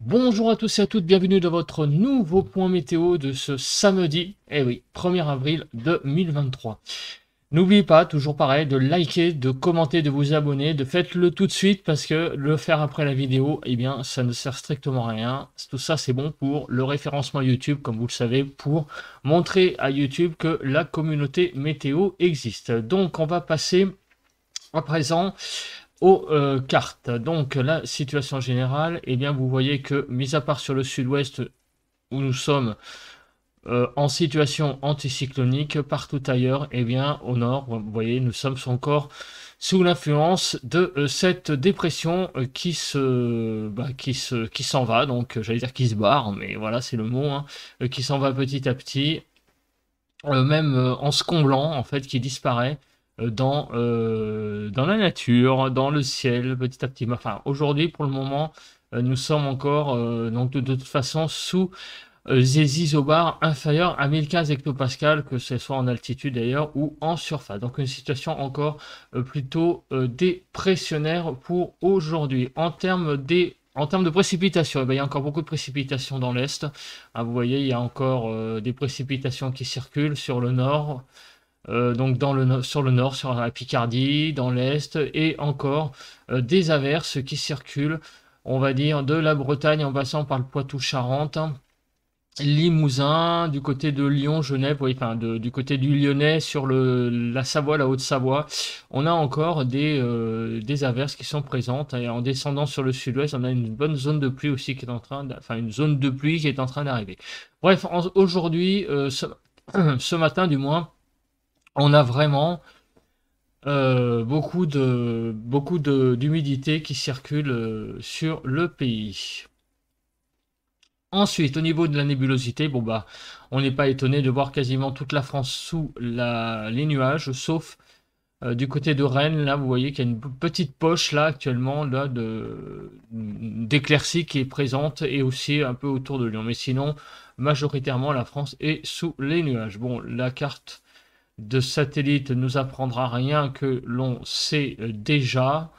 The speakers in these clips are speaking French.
Bonjour à tous et à toutes, bienvenue dans votre nouveau point météo de ce samedi, eh oui, 1er avril 2023. N'oubliez pas, toujours pareil, de liker, de commenter, de vous abonner, de faites-le tout de suite parce que le faire après la vidéo, eh bien, ça ne sert strictement à rien. Tout ça, c'est bon pour le référencement YouTube, comme vous le savez, pour montrer à YouTube que la communauté météo existe. Donc, on va passer à présent aux cartes. Donc la situation générale, eh bien vous voyez que, mis à part sur le sud-ouest où nous sommes en situation anticyclonique, partout ailleurs, eh bien au nord, vous voyez, nous sommes encore sous l'influence de cette dépression qui s'en va, donc j'allais dire qui se barre, mais voilà c'est le mot, hein, qui s'en va petit à petit, même en se comblant en fait, qui disparaît dans la nature, dans le ciel, petit à petit. Enfin, aujourd'hui, pour le moment, nous sommes encore donc de toute façon sous des isobars inférieurs à 1015 hectopascales, que ce soit en altitude d'ailleurs ou en surface. Donc une situation encore plutôt dépressionnaire pour aujourd'hui. En termes de précipitations, eh bien, il y a encore beaucoup de précipitations dans l'est. Ah, vous voyez, il y a encore des précipitations qui circulent sur le nord, donc sur le nord, sur la Picardie, dans l'est, et encore des averses qui circulent, on va dire, de la Bretagne en passant par le Poitou-Charentes, Limousin, du côté de Lyon, Genève, oui, enfin du côté du Lyonnais, sur la Savoie, la Haute-Savoie, on a encore des averses qui sont présentes. Et en descendant sur le sud-ouest, on a une bonne zone de pluie aussi qui est en train, enfin une zone de pluie qui est en train d'arriver. Bref, aujourd'hui, ce matin du moins, on a vraiment d'humidité qui circule sur le pays. Ensuite, au niveau de la nébulosité, bon bah, on n'est pas étonné de voir quasiment toute la France sous les nuages, sauf du côté de Rennes. Là, vous voyez qu'il y a une petite poche là actuellement là d'éclaircie qui est présente, et aussi un peu autour de Lyon. Mais sinon, majoritairement, la France est sous les nuages. Bon, la carte de satellite nous apprendra rien que l'on sait déjà.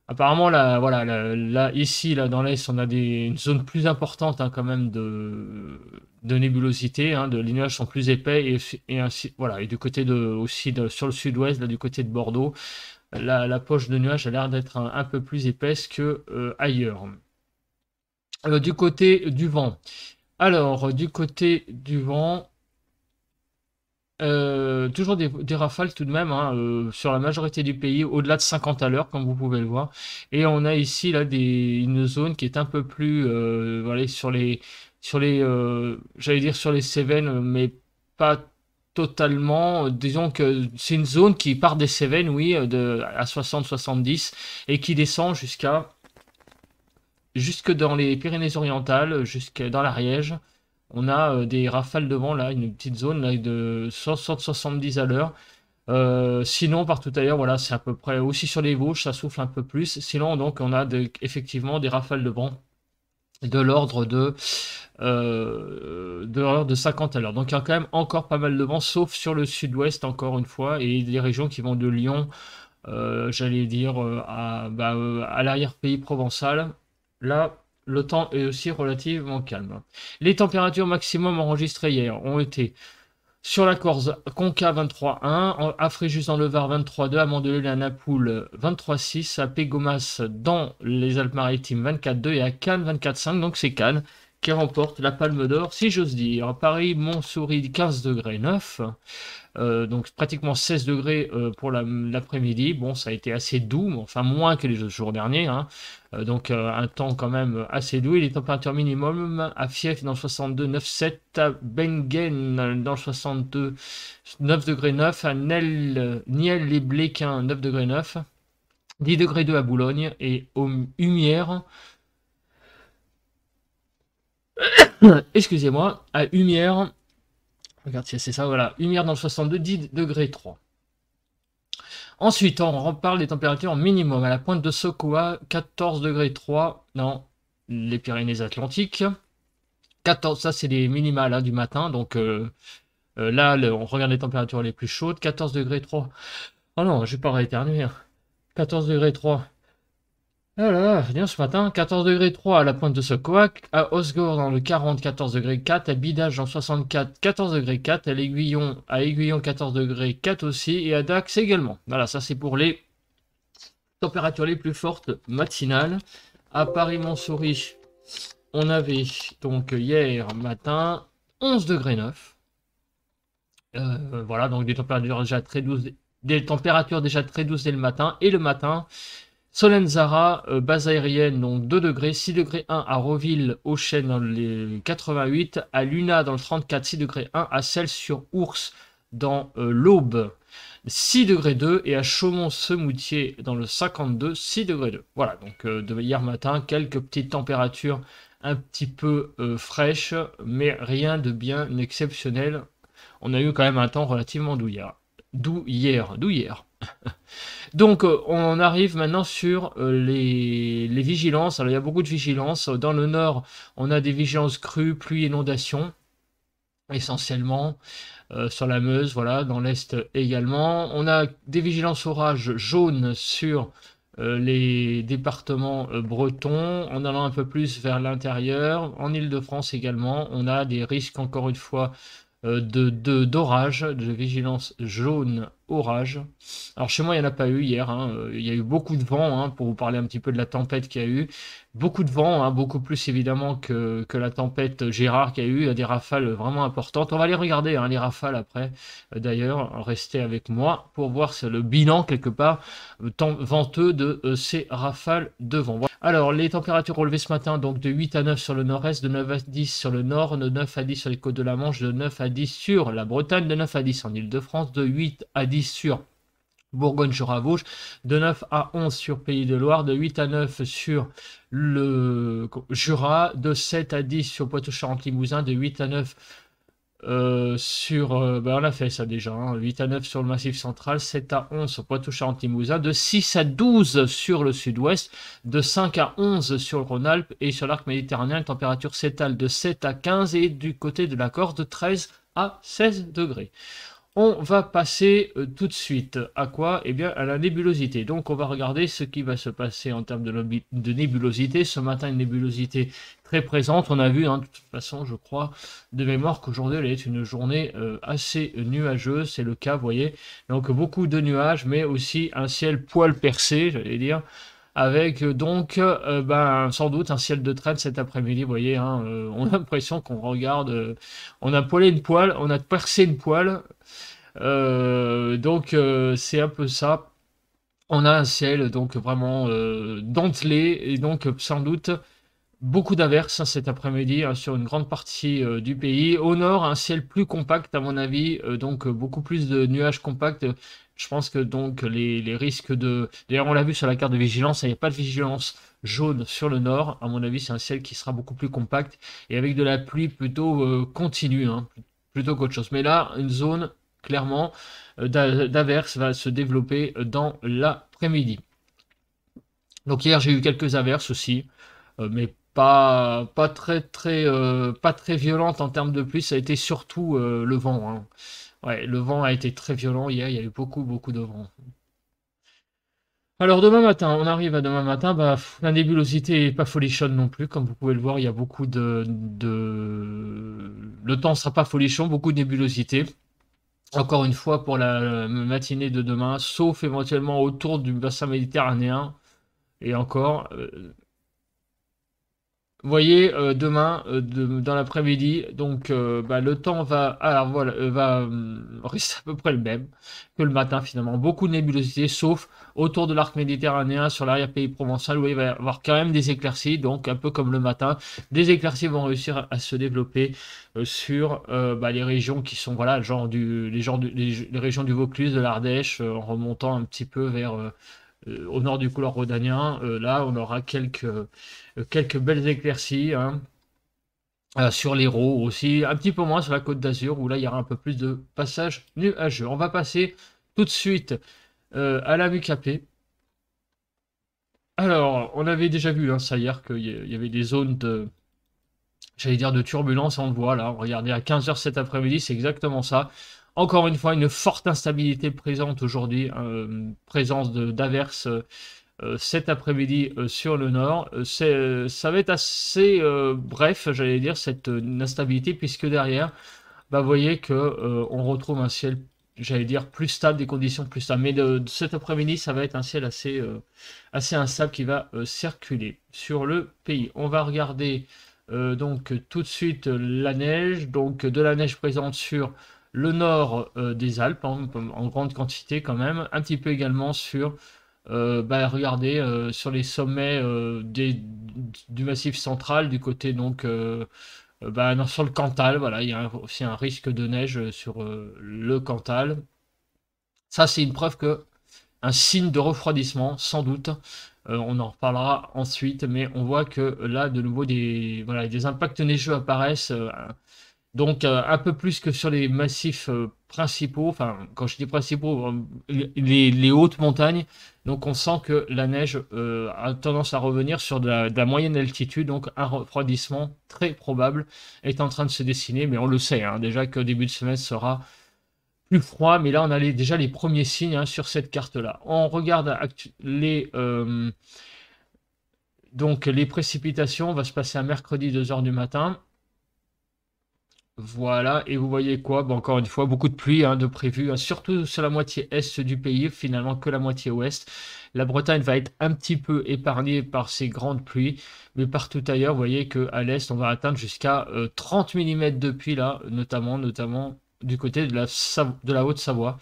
Apparemment, là, voilà, là, ici, là, dans l'Est, on a une zone plus importante, hein, quand même, de nébulosité, hein, les nuages sont plus épais, et ainsi, voilà, et du côté sur le sud-ouest, là, du côté de Bordeaux, la poche de nuages a l'air d'être un peu plus épaisse que ailleurs. Du côté du vent. Alors, du côté du vent, toujours des rafales tout de même, hein, sur la majorité du pays, au-delà de 50 à l'heure, comme vous pouvez le voir. Et on a ici là une zone qui est un peu plus, voilà, j'allais dire sur les Cévennes, mais pas totalement. Disons que c'est une zone qui part des Cévennes, oui, à 60-70, et qui descend jusque dans les Pyrénées-Orientales, jusque dans l'Ariège. On a des rafales de vent là, une petite zone là, de 60-70 à l'heure. Sinon, partout ailleurs, voilà, c'est à peu près aussi sur les Vosges, ça souffle un peu plus. Sinon, donc, on a effectivement des rafales de vent de l'ordre de 50 à l'heure. Donc, il y a quand même encore pas mal de vent, sauf sur le sud-ouest, encore une fois, et les régions qui vont de Lyon, j'allais dire, à l'arrière-pays provençal. Là, le temps est aussi relativement calme. Les températures maximum enregistrées hier ont été sur la Corse, Conca 23,1, à Fréjus dans le Var 23,2, à Mandelieu à Napoule 23,6, à Pégomas dans les Alpes-Maritimes 24,2 et à Cannes 24,5. Donc c'est Cannes qui remporte la Palme d'Or, si j'ose dire. Paris, Montsouris 15 degrés 9. Donc pratiquement 16 degrés pour l'après-midi. Bon, ça a été assez doux, mais enfin moins que les jours derniers, hein. Donc un temps quand même assez doux. Et les températures minimum à Fief dans le 62, 9,7, à Benguen dans le 62, 9 degrés 9, à Niel-les-Bléquins 9 degrés 9, 10 degrés 2 à Boulogne, et au Humières, excusez-moi, à Humières, regarde si c'est ça, voilà, Humières dans le 62, 10 degrés 3. Ensuite, on reparle des températures minimum. À la pointe de Sokoa, 14 degrés 3 dans les Pyrénées-Atlantiques. 14, ça c'est les minimales, hein, du matin. Donc là, on regarde les températures les plus chaudes. 14 degrés 3. Oh non, je vais pas rééternuer, hein. 14 degrés 3 Ah là là, bien ce matin, 14 degrés 3 à la pointe de Sokoak, à Osgore dans le 40, 14 degrés 4, à Bidage dans 64, 14 degrés 4, à Aiguillon 14 degrés 4 aussi, et à Dax également. Voilà, ça c'est pour les températures les plus fortes matinales. À Paris-Montsouris, on avait donc hier matin 11 degrés 9. Voilà, donc des températures déjà très douces dès le matin. Et le matin, Solenzara, base aérienne, donc 2 degrés, 6 degrés 1 à Roville, au Chêne dans les 88, à Luna dans le 34, 6 degrés 1, à Celles-sur-Ours dans l'Aube, 6 degrés 2, et à Chaumont-Semoutier dans le 52, 6 degrés 2. Voilà, donc de hier matin, quelques petites températures un petit peu fraîches, mais rien de bien exceptionnel. On a eu quand même un temps relativement doux hier. Doux hier. Donc, on arrive maintenant sur les vigilances. Alors, il y a beaucoup de vigilances. Dans le nord, on a des vigilances crues, pluie, inondation, essentiellement sur la Meuse, voilà, dans l'est également. On a des vigilances orages jaunes sur les départements bretons. En allant un peu plus vers l'intérieur, en Île-de-France également, on a des risques, encore une fois, d'orage, de vigilance jaune orage. Alors chez moi, il n'y en a pas eu hier, hein. Il y a eu beaucoup de vent, hein, pour vous parler un petit peu de la tempête qu'il y a eu. Beaucoup de vent, hein, beaucoup plus évidemment que la tempête Gérard qu'il y a eu. Il y a des rafales vraiment importantes. On va les regarder, hein, les rafales après. D'ailleurs, restez avec moi pour voir le bilan quelque part venteux de ces rafales de vent. Voilà. Alors, les températures relevées ce matin, donc de 8 à 9 sur le nord-est, de 9 à 10 sur le nord, de 9 à 10 sur les côtes de la Manche, de 9 à 10 sur la Bretagne, de 9 à 10 en Île-de-France, de 8 à 10 sur Bourgogne-Jura-Vosges, de 9 à 11 sur Pays de Loire, de 8 à 9 sur le Jura, de 7 à 10 sur Poitou-Charentes-Limousin, de 8 à 9 on a fait ça déjà, hein, 8 à 9 sur le Massif central, 7 à 11 sur Poitou-Charentes-Limousin, de 6 à 12 sur le sud-ouest, de 5 à 11 sur le Rhône-Alpes, et sur l'arc méditerranéen, la température s'étale de 7 à 15, et du côté de la Corse, de 13 à 16 degrés. On va passer tout de suite à quoi? Eh bien, à la nébulosité. Donc, on va regarder ce qui va se passer en termes de nébulosité. Ce matin, une nébulosité très présente. On a vu, hein, de toute façon, je crois, de mémoire qu'aujourd'hui, elle est une journée assez nuageuse. C'est le cas, vous voyez. Donc, beaucoup de nuages, mais aussi un ciel poil percé, j'allais dire, avec sans doute un ciel de traîne cet après-midi, vous voyez, hein, on a l'impression qu'on regarde, on a poilé une poêle, on a percé une poêle, c'est un peu ça. On a un ciel donc vraiment dentelé, et donc sans doute beaucoup d'averses, hein, cet après-midi, hein, sur une grande partie du pays. Au nord, un ciel plus compact à mon avis, beaucoup plus de nuages compacts. Je pense que donc les risques de... D'ailleurs, on l'a vu sur la carte de vigilance, il n'y a pas de vigilance jaune sur le nord. À mon avis, c'est un ciel qui sera beaucoup plus compact et avec de la pluie plutôt continue, hein, plutôt qu'autre chose. Mais là, une zone, clairement, d'averses va se développer dans l'après-midi. Donc hier, j'ai eu quelques averses aussi, mais pas très violente en termes de pluie. Ça a été surtout le vent, hein. Ouais, le vent a été très violent hier. Il y a eu beaucoup de vent. Alors demain matin, on arrive à demain matin. La nébulosité est pas folichonne non plus, comme vous pouvez le voir. Il y a le temps sera pas folichon, beaucoup de nébulosité. Encore une fois pour la matinée de demain, sauf éventuellement autour du bassin méditerranéen. Et encore, vous voyez, demain, dans l'après-midi, le temps va rester à peu près le même que le matin finalement. Beaucoup de nébulosité, sauf autour de l'arc méditerranéen, sur l'arrière-pays provençal, où il va y avoir quand même des éclaircies, donc un peu comme le matin, des éclaircies vont réussir à se développer sur les régions qui sont, voilà, les régions du Vaucluse, de l'Ardèche, en remontant un petit peu vers... au nord du couloir rhodanien, là on aura quelques belles éclaircies, hein, sur l'Hérault aussi, un petit peu moins sur la Côte d'Azur où là il y aura un peu plus de passages nuageux. On va passer tout de suite à la MUCAP. Alors, on avait déjà vu, hein, ça hier, qu'il y avait des zones j'allais dire de turbulence, on le voit là. Regardez, à 15 h cet après-midi, c'est exactement ça. Encore une fois, une forte instabilité présente aujourd'hui, présence d'averses cet après-midi sur le nord. Ça va être assez bref, j'allais dire, cette instabilité, puisque derrière, bah, vous voyez que on retrouve un ciel, j'allais dire, plus stable, des conditions plus stables. Mais de cet après-midi, ça va être un ciel assez instable qui va circuler sur le pays. On va regarder donc tout de suite la neige. Donc de la neige présente sur le nord des Alpes, hein, en grande quantité quand même. Un petit peu également sur bah, regardez sur les sommets du massif central, du côté donc bah, non, sur le Cantal, voilà, il y a aussi un risque de neige sur le Cantal. Ça, c'est une preuve que un signe de refroidissement, sans doute. On en reparlera ensuite, mais on voit que là, de nouveau, voilà, des impacts neigeux apparaissent. Donc un peu plus que sur les massifs principaux, enfin quand je dis principaux, les hautes montagnes. Donc on sent que la neige a tendance à revenir sur de la moyenne altitude, donc un refroidissement très probable est en train de se dessiner, mais on le sait hein, déjà qu'au début de semaine sera plus froid, mais là on a déjà les premiers signes hein, sur cette carte-là. On regarde donc les précipitations, on va se passer à mercredi 2 heures du matin. Voilà, et vous voyez quoi? Bon, encore une fois, beaucoup de pluie hein, de prévu, hein, surtout sur la moitié est du pays, finalement que la moitié ouest. La Bretagne va être un petit peu épargnée par ces grandes pluies, mais partout ailleurs, vous voyez qu'à l'est, on va atteindre jusqu'à 30 mm de pluie là, notamment du côté de la Haute-Savoie.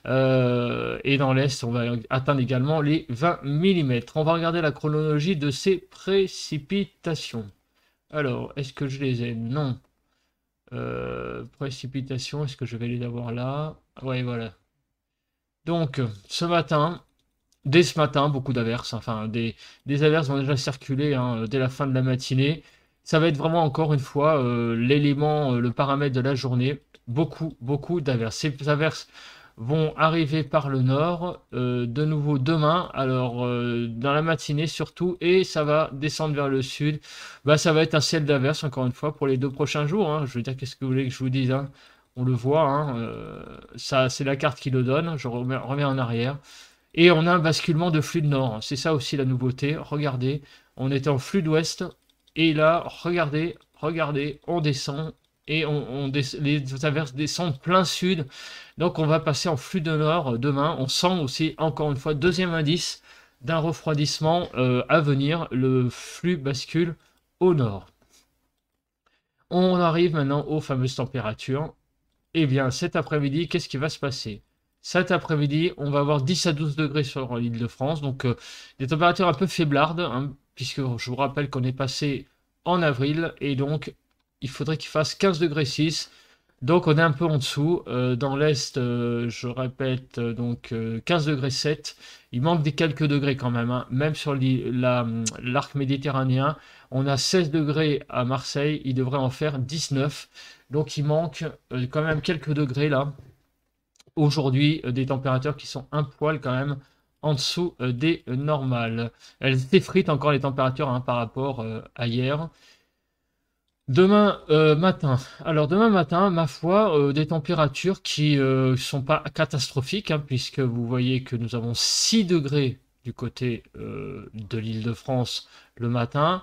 Et dans l'est, on va atteindre également les 20 mm. On va regarder la chronologie de ces précipitations. Alors, est-ce que je les ai? Non. Précipitation, est-ce que je vais les avoir là? Ouais, voilà. Donc, dès ce matin, beaucoup d'averses, enfin, des averses vont déjà circuler hein, dès la fin de la matinée. Ça va être vraiment, encore une fois, l'élément, le paramètre de la journée. Beaucoup d'averses. Ces averses vont arriver par le nord, de nouveau demain, alors dans la matinée surtout, et ça va descendre vers le sud. Bah, ça va être un ciel d'averse, encore une fois, pour les 2 prochains jours. Hein. Je veux dire, qu'est-ce que vous voulez que je vous dise hein. On le voit, hein, ça, c'est la carte qui le donne. Je reviens en arrière. Et on a un basculement de flux de nord. Hein. C'est ça aussi la nouveauté. Regardez, on était en flux d'ouest, et là, regardez, on descend, et les averses descendent plein sud. Donc on va passer en flux de nord demain. On sent aussi, encore une fois, deuxième indice d'un refroidissement à venir. Le flux bascule au nord. On arrive maintenant aux fameuses températures. Eh bien, cet après-midi, qu'est-ce qui va se passer? Cet après-midi, on va avoir 10 à 12 degrés sur l'île de France. Donc des températures un peu faiblardes, hein, puisque je vous rappelle qu'on est passé en avril. Et donc, il faudrait qu'il fasse 15 degrés 6. Donc on est un peu en dessous. Dans l'Est, je répète, donc 15 degrés 7. Il manque des quelques degrés quand même. Hein. Même sur l'arc méditerranéen, on a 16 degrés à Marseille. Il devrait en faire 19. Donc il manque quand même quelques degrés là. Aujourd'hui, des températures qui sont un poil quand même en dessous des normales. Elles s'effritent encore les températures hein, par rapport à hier. Demain matin. Alors demain matin, ma foi, des températures qui sont pas catastrophiques, hein, puisque vous voyez que nous avons 6 degrés du côté de l'Île-de-France le matin.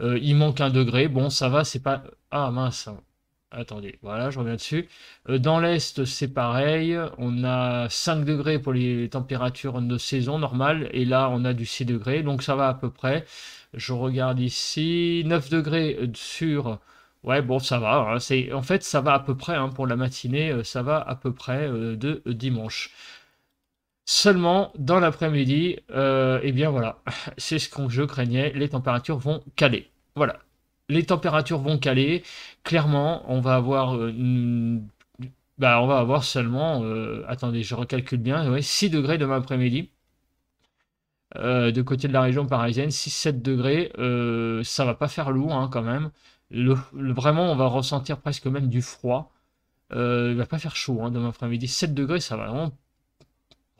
Il manque un degré. Bon, ça va, c'est pas. Ah mince. Attendez, voilà, je reviens dessus. Dans l'Est, c'est pareil. On a 5 degrés pour les températures de saison normales. Et là, on a du 6 degrés. Donc ça va à peu près. Je regarde ici. 9 degrés sur. Ouais, bon, ça va. Hein, en fait, ça va à peu près hein, pour la matinée. Ça va à peu près de dimanche. Seulement, dans l'après-midi, eh bien voilà, c'est ce que je craignais. Les températures vont caler. Voilà. Les températures vont caler. Clairement, on va avoir seulement, attendez, je recalcule bien, ouais, 6 degrés demain après-midi. De côté de la région parisienne, 6-7 degrés, ça va pas faire lourd hein, quand même. Vraiment, on va ressentir presque même du froid. Il va pas faire chaud hein, demain après-midi. 7 degrés, ça va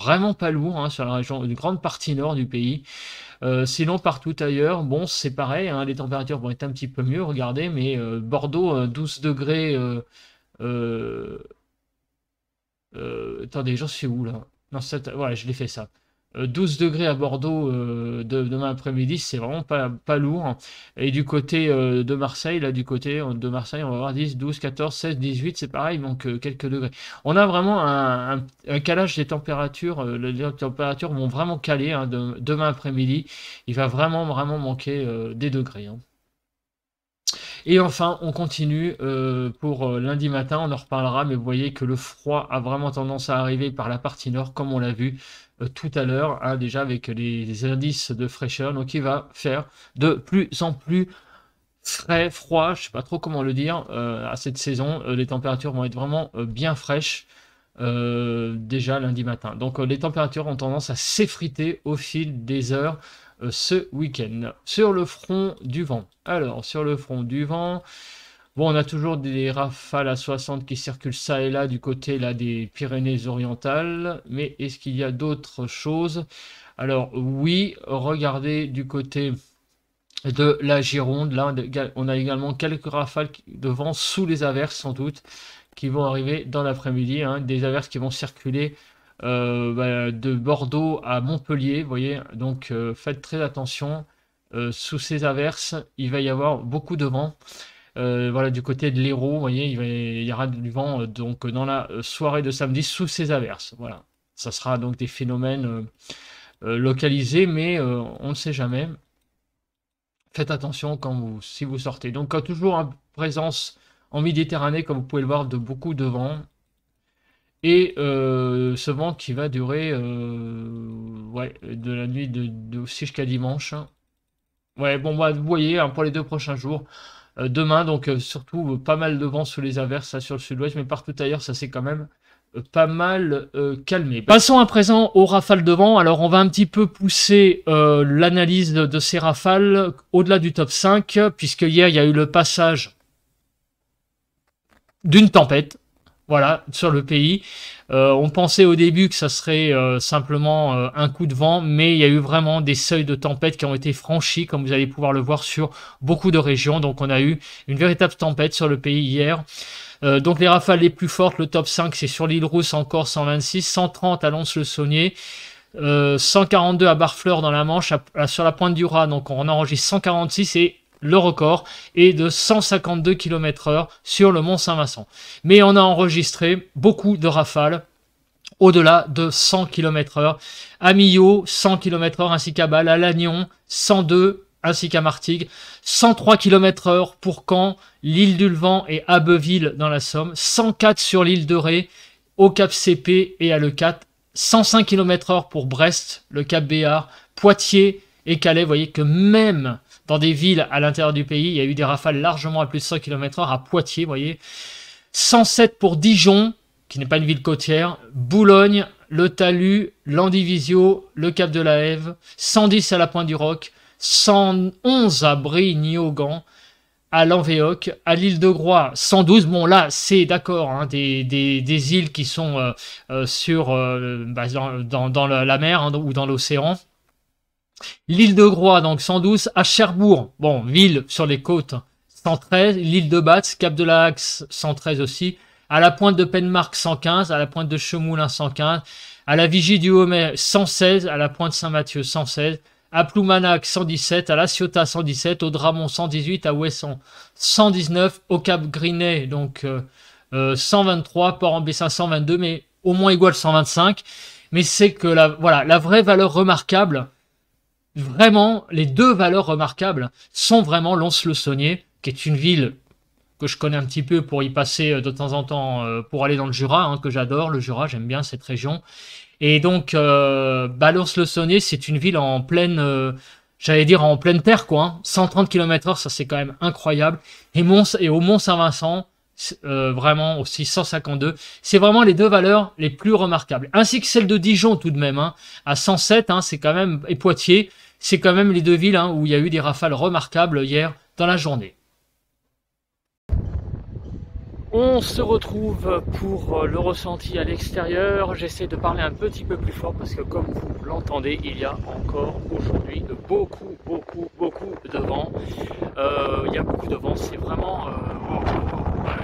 vraiment pas lourd hein, sur la région, une grande partie nord du pays. Sinon, partout ailleurs, bon, c'est pareil, hein, les températures vont être un petit peu mieux, regardez, mais Bordeaux, 12 degrés. Attendez, j'en suis où là? Non, voilà, je l'ai fait ça. 12 degrés à Bordeaux demain après-midi, c'est vraiment pas lourd. Et du côté de Marseille, là du côté de Marseille, on va avoir 10, 12, 14, 16, 18, c'est pareil, il manque quelques degrés. On a vraiment un calage des températures, les températures vont vraiment caler hein, demain après-midi. Il va vraiment manquer des degrés. Hein. Et enfin, on continue pour lundi matin, on en reparlera, mais vous voyez que le froid a vraiment tendance à arriver par la partie nord, comme on l'a vu tout à l'heure, hein, déjà avec les indices de fraîcheur. Donc il va faire de plus en plus frais, froid, je sais pas trop comment le dire, à cette saison. Les températures vont être vraiment bien fraîches. Déjà lundi matin. Donc les températures ont tendance à s'effriter au fil des heures ce week-end. Sur le front du vent. Alors, sur le front du vent, bon, on a toujours des rafales à 60 qui circulent ça et là du côté là, des Pyrénées-Orientales. Mais est-ce qu'il y a d'autres choses? Alors, oui, regardez du côté de la Gironde. Là, on a également quelques rafales de vent sous les averses, sans doute, qui vont arriver dans l'après-midi. Hein, des averses qui vont circuler de Bordeaux à Montpellier. Vous voyez, donc faites très attention. Sous ces averses, il va y avoir beaucoup de vent. Voilà, du côté de l'Hérault, vous voyez, il y aura du vent donc dans la soirée de samedi sous ces averses. Voilà, ça sera donc des phénomènes localisés, mais on ne sait jamais. Faites attention si vous sortez. Donc, toujours en présence en Méditerranée, comme vous pouvez le voir, de beaucoup de vent. Et ce vent qui va durer ouais, de la nuit aussi jusqu'à dimanche. Ouais, bon, bah, vous voyez, hein, pour les 2 prochains jours. Demain, donc surtout pas mal de vent sous les averses là, sur le sud-ouest, mais partout ailleurs, ça s'est quand même pas mal calmé. Passons à présent aux rafales de vent. Alors, on va un petit peu pousser l'analyse de ces rafales au-delà du top 5, puisque hier, il y a eu le passage d'une tempête. Voilà, sur le pays. On pensait au début que ça serait simplement un coup de vent, mais il y a eu vraiment des seuils de tempête qui ont été franchis, comme vous allez pouvoir le voir sur beaucoup de régions. Donc on a eu une véritable tempête sur le pays hier. Donc les rafales les plus fortes, le top 5, c'est sur l'île Rousse encore 126, 130 à Lons-le-Saunier, 142 à Barfleur dans la Manche, sur la pointe du Raz, donc on enregistre 146 et le record est de 152 km/h sur le Mont Saint-Vincent. Mais on a enregistré beaucoup de rafales au-delà de 100 km/h. À Millau, 100 km/h ainsi qu'à Bâle, à Lannion, 102 ainsi qu'à Martigues, 103 km/h pour Caen, l'île du Levant et Abbeville dans la Somme, 104 sur l'île de Ré, au Cap CP et à Leucate, 105 km/h pour Brest, le Cap Béar, Poitiers et Calais. Vous voyez que même dans des villes à l'intérieur du pays, il y a eu des rafales largement à plus de 100 km/h à Poitiers, vous voyez. 107 pour Dijon, qui n'est pas une ville côtière, Boulogne, le Talus, l'Andivisio, le Cap de la Hève, 110 à la Pointe du Roc, 111 à Brigne-Gand, à Lanvéoc, à l'île de Groix, 112. Bon là, c'est d'accord, hein, des îles qui sont sur dans la mer hein, ou dans l'océan. L'île de Groix, donc 112, à Cherbourg, bon, ville sur les côtes, 113, l'île de Batz, Cap de la Haxe, 113 aussi, à la pointe de Penmarck, 115, à la pointe de Chemoulin, 115, à la Vigie du Homais, 116, à la pointe Saint-Mathieu, 116, à Ploumanac, 117, à La Ciotat, 117, au Dramont, 118, à Ouessant, 119, au Cap Grinet, donc 123, Port-en-Bessin, 122, mais au moins égale 125. Mais c'est que la vraie valeur remarquable, vraiment, les 2 valeurs remarquables sont vraiment Lons-le-Saunier, qui est une ville que je connais un petit peu pour y passer de temps en temps pour aller dans le Jura, hein, que j'adore, le Jura, j'aime bien cette région. Et donc, Lons-le-Saunier, c'est une ville en pleine, j'allais dire en pleine terre, quoi. Hein. 130 km/h, ça c'est quand même incroyable. Et au Mont Saint-Vincent, vraiment aussi 152. C'est vraiment les 2 valeurs les plus remarquables. Ainsi que celle de Dijon tout de même, hein, à 107, hein, c'est quand même, et Poitiers, c'est quand même les 2 villes hein, où il y a eu des rafales remarquables hier dans la journée. On se retrouve pour le ressenti à l'extérieur. J'essaie de parler un petit peu plus fort parce que comme vous l'entendez, il y a encore aujourd'hui beaucoup de vent. Il y a beaucoup de vent, c'est vraiment...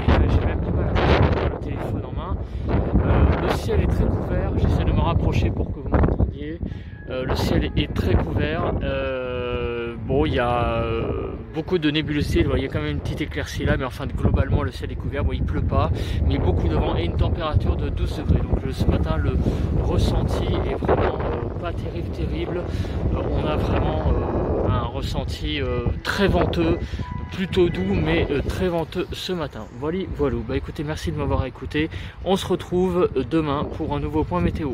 j'ai même du mal à prendre le téléphone en main. Le ciel est très couvert, j'essaie de me rapprocher pour que vous m'entendiez. Le ciel est très couvert. Bon, il y a beaucoup de nébulosité. Il y a quand même une petite éclaircie là, mais enfin globalement le ciel est couvert. Bon, il pleut pas, mais beaucoup de vent et une température de 12 degrés. Donc ce matin, le ressenti est vraiment pas terrible. On a vraiment un ressenti très venteux, plutôt doux, mais très venteux ce matin. Voilà. Bah écoutez, merci de m'avoir écouté. On se retrouve demain pour un nouveau point météo.